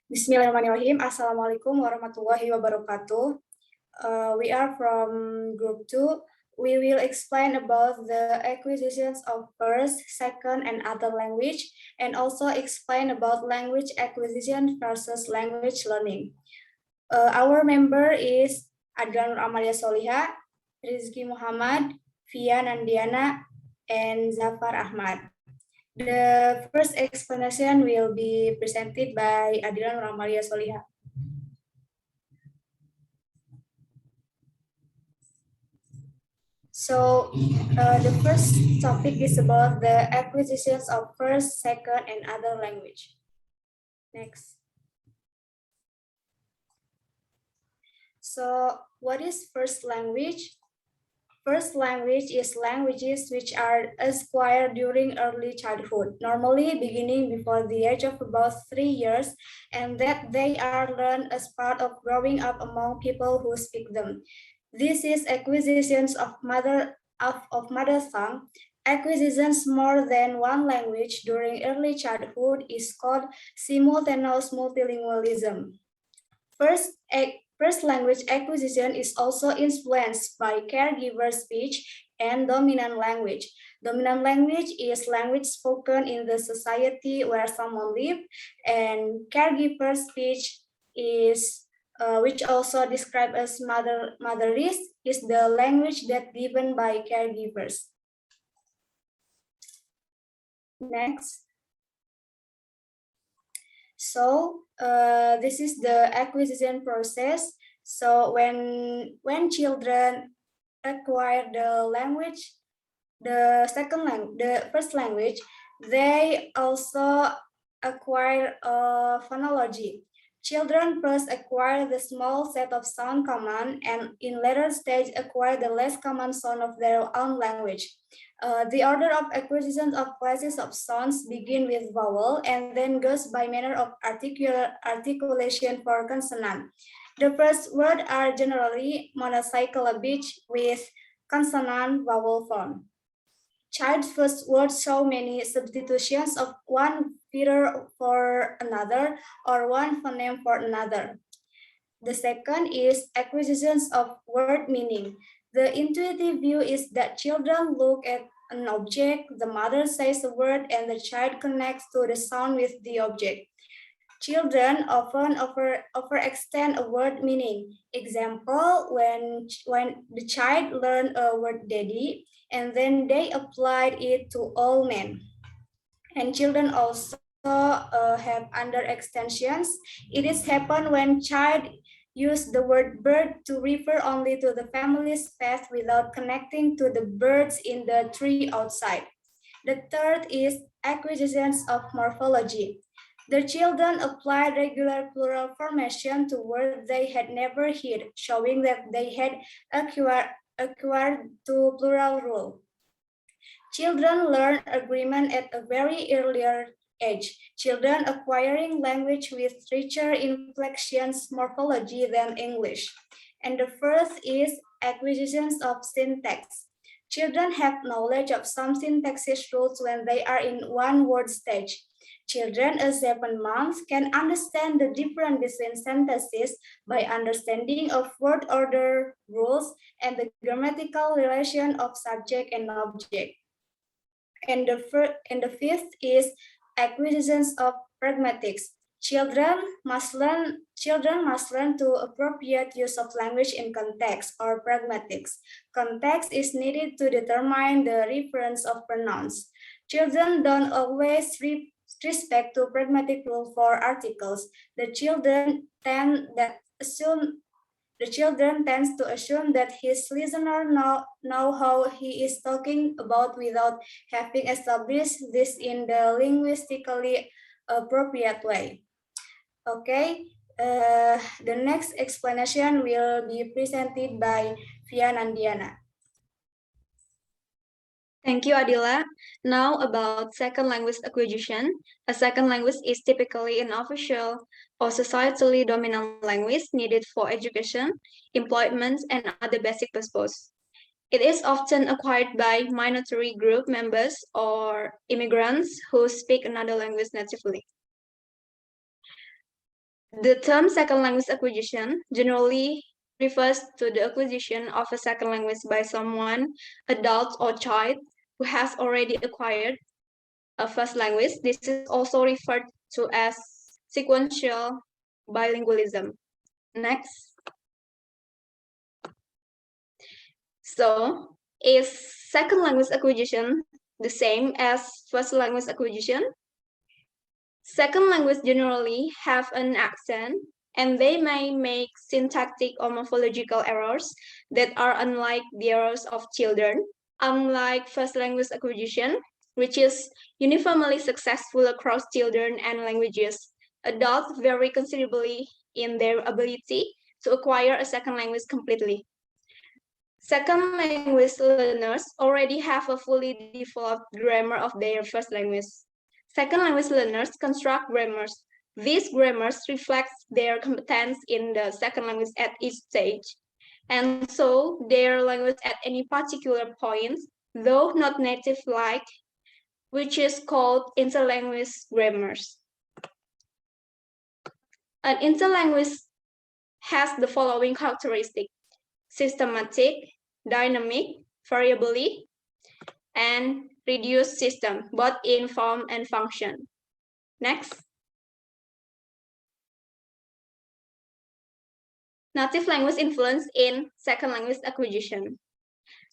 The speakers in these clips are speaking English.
Bismillahirrahmanirrahim. Assalamualaikum warahmatullahi wabarakatuh. We are from group 2. We will explain about the acquisitions of first, second, and other language, and also explain about language acquisition versus language learning. Our member is Adila Nuramalia Soliha, Rizki Muhammad, Nandiana, and Zafar Ahmad. The first explanation will be presented by Adila Nuramalia Soliha. So the first topic is about the acquisitions of first, second, and other language. Next. So what is first language? First language is languages which are acquired during early childhood, normally beginning before the age of about 3 years, and that they are learned as part of growing up among people who speak them. This is acquisitions of mother tongue. Acquisitions more than one language during early childhood is called simultaneous multilingualism. First language acquisition is also influenced by caregiver speech and dominant language. Dominant language is language spoken in the society where someone lives, and caregiver speech is which also described as motherese, is the language that given by caregivers. Next. So this is the acquisition process. So when children acquire the language, the first language, they also acquire phonology. Children first acquire the small set of sound command, and in later stage acquire the less common sound of their own language. The order of acquisition of classes of sounds begin with vowel and then goes by manner of articulation for consonant. The first words are generally monosyllabic with consonant vowel form. Child's first words show many substitutions of one letter for another or one phoneme for another. The second is acquisitions of word meaning. The intuitive view is that children look at an object, the mother says a word, and the child connects to the sound with the object. Children often overextend a word meaning. Example, when the child learned a word daddy, and then they applied it to all men. And children also have under extensions. It is happen when child use the word bird to refer only to the family's pet without connecting to the birds in the tree outside. The third is acquisitions of morphology. The children applied regular plural formation to words they had never heard, showing that they had acquired to plural rule. Children learn agreement at a very earlier age. Children acquiring language with richer inflections morphology than English. And the first is acquisitions of syntax. Children have knowledge of some syntaxis rules when they are in one word stage. Children at 7 months can understand the difference between sentences by understanding of word order rules and the grammatical relation of subject and object. And the fifth is acquisitions of pragmatics. Children must learn to appropriate use of language in context or pragmatics. Context is needed to determine the reference of pronouns. Children don't always respect to pragmatic rule for articles. The children tends to assume that his listener know how he is talking about without having established this in the linguistically appropriate way. Okay, the next explanation will be presented by Nandiana. Thank you, Adila. Now about second language acquisition. A second language is typically an official or societally dominant language needed for education, employment, and other basic purposes. It is often acquired by minority group members or immigrants who speak another language natively. The term second language acquisition generally refers to the acquisition of a second language by someone, adult or child, who has already acquired a first language. This is also referred to as sequential bilingualism. Next. So, is second language acquisition the same as first language acquisition? Second language generally have an accent, and they may make syntactic or morphological errors that are unlike the errors of children. Unlike first language acquisition, which is uniformly successful across children and languages, adults vary considerably in their ability to acquire a second language completely. Second language learners already have a fully developed grammar of their first language. Second language learners construct grammars. These grammars reflect their competence in the second language at each stage, and so their language at any particular point, though not native-like, which is called interlanguage grammars. An interlanguage has the following characteristics: systematic, dynamic, variably, and reduced system, both in form and function. Next. Native language influence in second language acquisition.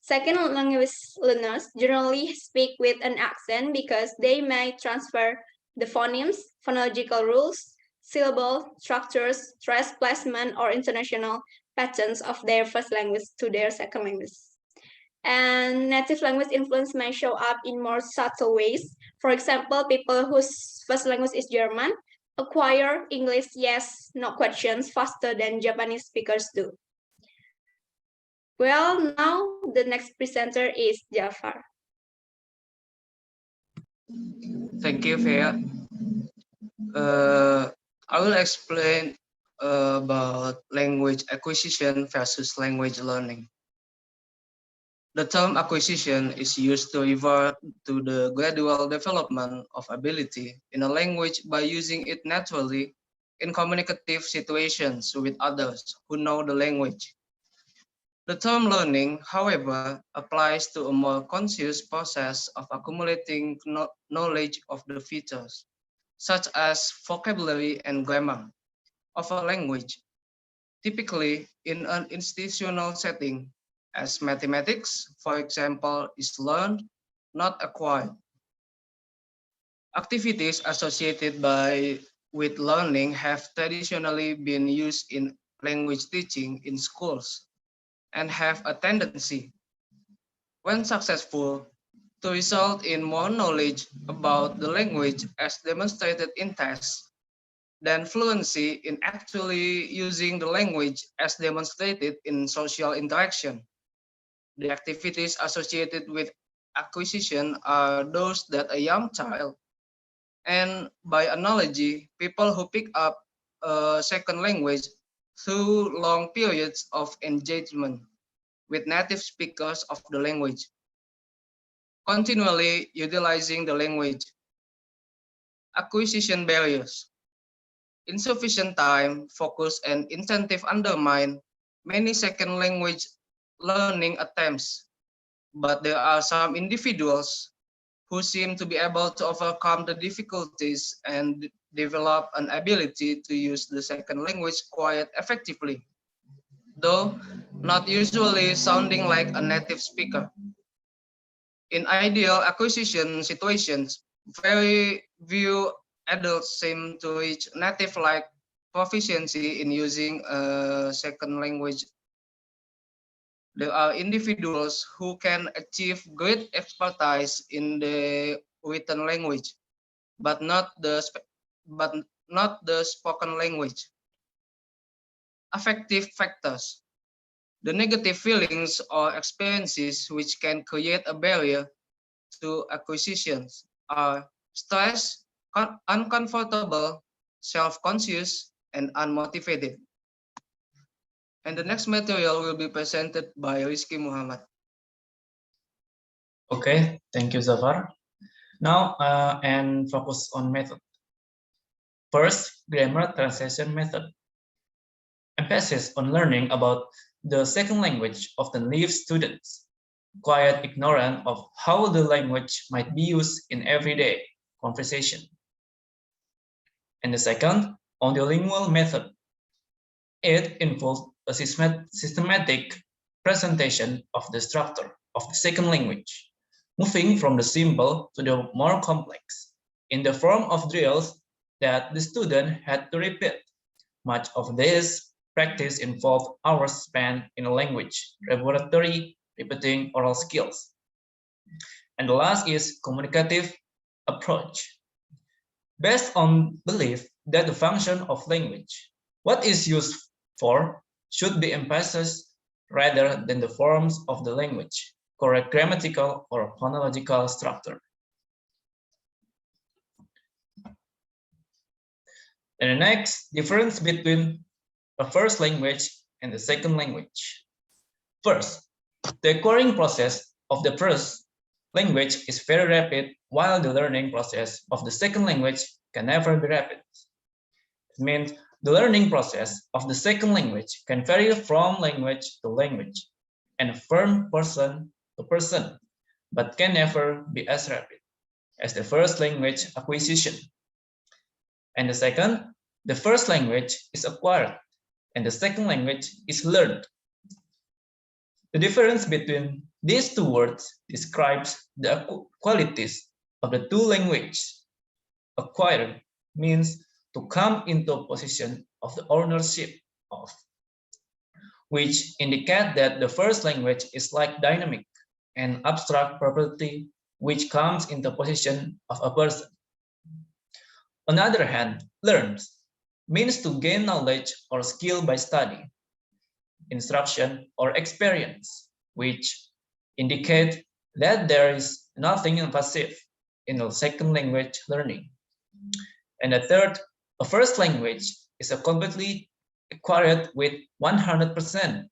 Second language learners generally speak with an accent because they may transfer the phonemes, phonological rules, syllable structures, stress placement, or international patterns of their first language to their second language. And native language influence may show up in more subtle ways. For example, people whose first language is German acquire English yes, no questions faster than Japanese speakers do. Well, now the next presenter is Jafar. Thank you, Fea. I will explain about language acquisition versus language learning. The term acquisition is used to refer to the gradual development of ability in a language by using it naturally in communicative situations with others who know the language. The term learning, however, applies to a more conscious process of accumulating knowledge of the features, such as vocabulary and grammar, of a language, typically in an institutional setting, as mathematics, for example, is learned, not acquired. Activities associated with learning have traditionally been used in language teaching in schools and have a tendency, when successful, to result in more knowledge about the language as demonstrated in tests than fluency in actually using the language as demonstrated in social interaction. The activities associated with acquisition are those that a young child, and by analogy, people who pick up a second language through long periods of engagement with native speakers of the language, continually utilizing the language. Acquisition barriers. Insufficient time, focus, and incentive undermine many second language learning attempts, but there are some individuals who seem to be able to overcome the difficulties and develop an ability to use the second language quite effectively, though not usually sounding like a native speaker. In ideal acquisition situations, very few adults seem to reach native-like proficiency in using a second language. There are individuals who can achieve great expertise in the written language, but not the spoken language. Affective factors. The negative feelings or experiences which can create a barrier to acquisitions are stress, uncomfortable, self-conscious, and unmotivated. And the next material will be presented by Rizki Muhammad. Okay, thank you, Zafar. Now, and focus on method. First, grammar translation method. Emphasis on learning about the second language often leaves students quite ignorant of how the language might be used in everyday conversation. And the second, audiolingual method. It involves a systematic presentation of the structure of the second language, moving from the simple to the more complex, in the form of drills that the student had to repeat. Much of this practice involved hours spent in a language laboratory, repeating oral skills. And the last is communicative approach. Based on belief that the function of language, what is used for, should be emphasized rather than the forms of the language, correct grammatical or phonological structure. And the next difference between a first language and the second language. First, the acquiring process of the first language is very rapid, while the learning process of the second language can never be rapid. It means the learning process of the second language can vary from language to language and from person to person, but can never be as rapid as the first language acquisition. And the second, the first language is acquired and the second language is learned. The difference between these two words describes the qualities of the two languages. Acquired means to come into a position of the ownership of, which indicate that the first language is like dynamic and abstract property which comes into position of a person. On the other hand, learns means to gain knowledge or skill by study, instruction, or experience, which indicate that there is nothing passive in the second language learning. And the third, a first language is a completely acquired with 100%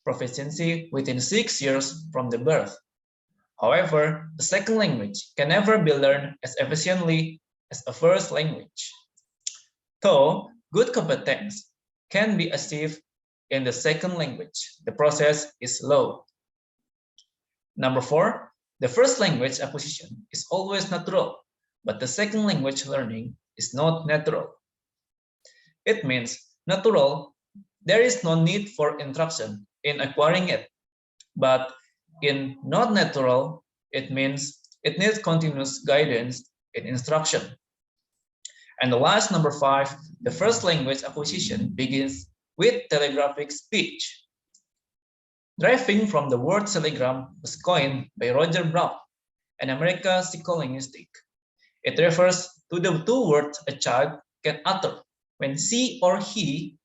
proficiency within 6 years from the birth. However, the second language can never be learned as efficiently as a first language. Though good competence can be achieved in the second language, the process is slow. Number 4, the first language acquisition is always natural, but the second language learning is not natural. It means natural, there is no need for instruction in acquiring it, but in not natural, it means it needs continuous guidance in instruction. And the last, number 5, the first language acquisition begins with telegraphic speech. Deriving from the word telegram was coined by Roger Brown, an American psycholinguist. It refers to the two words a child can utter when she or he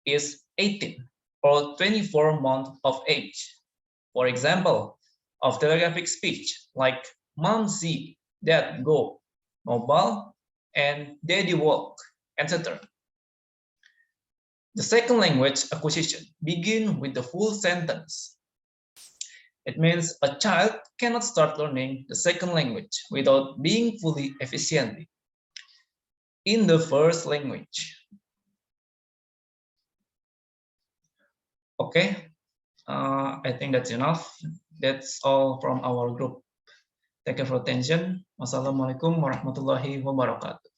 is 18 or 24 months of age. For example, of telegraphic speech like mom see, dad go, mobile, and daddy walk, etc. The second language acquisition begins with the full sentence. It means a child cannot start learning the second language without being fully efficient in the first language. Okay, I think that's enough. That's all from our group. Thank you for attention. Wassalamualaikum warahmatullahi wabarakatuh.